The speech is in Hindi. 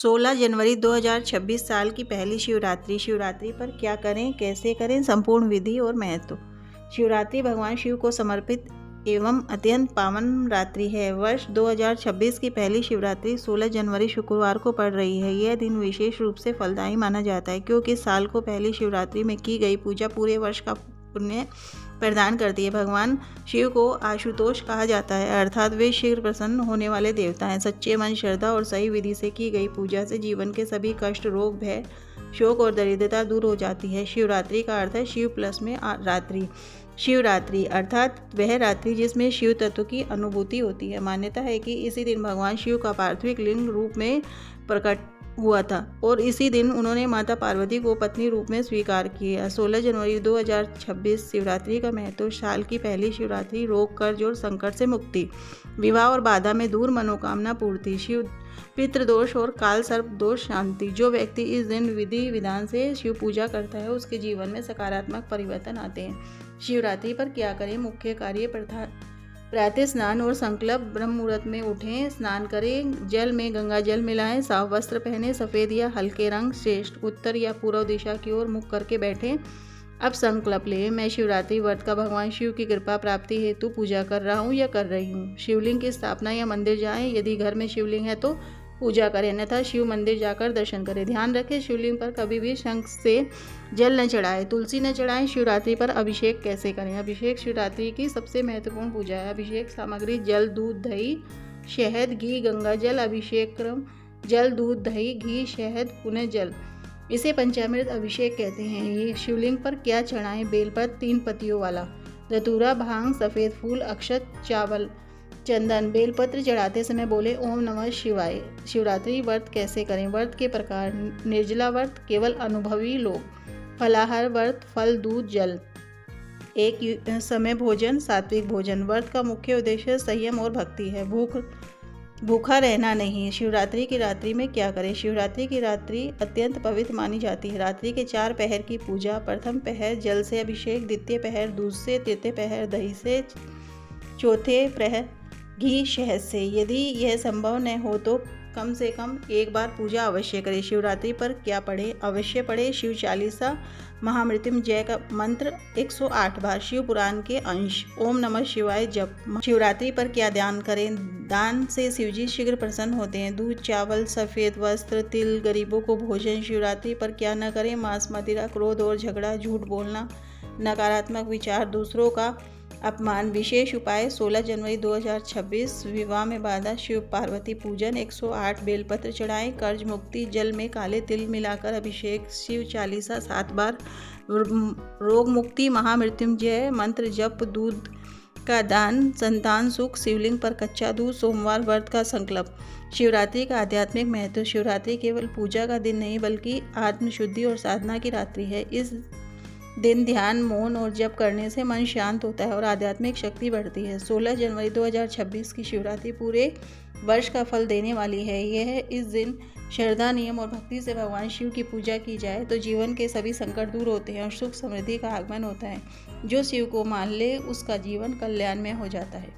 16 जनवरी 2026 साल की पहली शिवरात्रि। शिवरात्रि पर क्या करें, कैसे करें, संपूर्ण विधि और महत्व। शिवरात्रि भगवान शिव को समर्पित एवं अत्यंत पावन रात्रि है। वर्ष 2026 की पहली शिवरात्रि 16 जनवरी शुक्रवार को पड़ रही है। यह दिन विशेष रूप से फलदायी माना जाता है क्योंकि साल को पहली शिवरात्रि में की गई पूजा पूरे वर्ष का पुण्य प्रदान करती है। भगवान शिव को आशुतोष कहा जाता है, अर्थात वे शीघ्र प्रसन्न होने वाले देवता हैं। सच्चे मन, श्रद्धा और सही विधि से की गई पूजा से जीवन के सभी कष्ट, रोग, भय, शोक और दरिद्रता दूर हो जाती है। शिवरात्रि का अर्थ है शिव प्लस में रात्रि। शिवरात्रि अर्थात वह रात्रि जिसमें शिव तत्व की अनुभूति होती है। मान्यता है कि इसी दिन भगवान शिव का पार्थिव लिंग रूप में प्रकट हुआ था और इसी दिन उन्होंने माता पार्वती को पत्नी रूप में स्वीकार किया। 16 जनवरी 2026 शिवरात्रि का महत्व। साल की पहली शिवरात्रि, रोग, कर्ज और संकट से मुक्ति, विवाह और बाधा में दूर, मनोकामना पूर्ति, शिव पितृदोष और काल सर्प दोष शांति। जो व्यक्ति इस दिन विधि विधान से शिव पूजा करता है उसके जीवन में सकारात्मक परिवर्तन आते हैं। शिवरात्रि पर क्या करें, मुख्य कार्य प्रातः स्नान और संकल्प। ब्रह्म मुहूर्त में उठें, स्नान करें, जल में गंगा जल मिलाएं, साफ वस्त्र पहनें, सफ़ेद या हल्के रंग, श्रेष्ठ उत्तर या पूर्व दिशा की ओर मुख करके बैठें। अब संकल्प लें, मैं शिवरात्रि व्रत का भगवान शिव की कृपा प्राप्ति हेतु पूजा कर रहा हूँ या कर रही हूँ। शिवलिंग की स्थापना या मंदिर जाएं, यदि घर में शिवलिंग है तो पूजा करें, अन्यथा शिव मंदिर जाकर दर्शन करें। ध्यान रखें, शिवलिंग पर कभी भी शंख से जल न चढ़ाएं, तुलसी न चढ़ाएं। शिवरात्रि पर अभिषेक कैसे करें। अभिषेक शिवरात्रि की सबसे महत्वपूर्ण पूजा है। अभिषेक सामग्री जल, दूध, दही, शहद, घी, गंगा जल। अभिषेक क्रम जल, दूध, दही, घी, शहद, पुनः जल। इसे पंचामृत अभिषेक कहते हैं। ये शिवलिंग पर क्या चढ़ाएं। बेलपत्र 3 पत्तियों वाला, धतूरा, भांग, सफ़ेद फूल, अक्षत, चावल, चंदन। बेलपत्र चढ़ाते समय बोले ओम नमः शिवाय। शिवरात्रि व्रत कैसे करें। व्रत के प्रकार। निर्जला व्रत केवल अनुभवी लोग। फलाहार व्रत फल, दूध, जल। एक समय भोजन, सात्विक भोजन। व्रत का मुख्य उद्देश्य संयम और भक्ति है, भूखा रहना नहीं। शिवरात्रि की रात्रि में क्या करें। शिवरात्रि की रात्रि अत्यंत पवित्र मानी जाती है। रात्रि के 4 पहर की पूजा। प्रथम पहर जल से अभिषेक, द्वितीय पहर दूध से, तृतीय पहर दही से, चौथे पहर घी, शहद से। यदि यह संभव न हो तो कम से कम एक बार पूजा अवश्य करें। शिवरात्रि पर क्या पढ़ें। अवश्य पढ़ें शिव चालीसा, महामृत्युंजय का मंत्र 108 बार, शिव पुराण के अंश, ओम नमः शिवाय जप। शिवरात्रि पर क्या दान करें। दान से शिवजी शीघ्र प्रसन्न होते हैं। दूध, चावल, सफ़ेद वस्त्र, तिल, गरीबों को भोजन। शिवरात्रि पर क्या न करें। मांस, मदिरा, क्रोध और झगड़ा, झूठ बोलना, नकारात्मक विचार, दूसरों का अपमान। विशेष उपाय। 16 जनवरी 2026 विवाह में बाधा, शिव पार्वती पूजन, 108 बेलपत्र चढ़ाएं। कर्ज मुक्ति, जल में काले तिल मिलाकर अभिषेक, शिव चालीसा 7 बार। रोग मुक्ति, महामृत्युंजय मंत्र जप, दूध का दान, संतान सुख, शिवलिंग पर कच्चा दूध। सोमवार व्रत का संकल्प। शिवरात्रि का आध्यात्मिक महत्व। शिवरात्रि केवल पूजा का दिन नहीं बल्कि आत्मशुद्धि और साधना की रात्रि है। इस दिन ध्यान, मौन और जप करने से मन शांत होता है और आध्यात्मिक शक्ति बढ़ती है। 16 जनवरी 2026 की शिवरात्रि पूरे वर्ष का फल देने वाली है। इस दिन श्रद्धा, नियम और भक्ति से भगवान शिव की पूजा की जाए तो जीवन के सभी संकट दूर होते हैं और सुख समृद्धि का आगमन होता है। जो शिव को मान ले उसका जीवन कल्याणमय हो जाता है।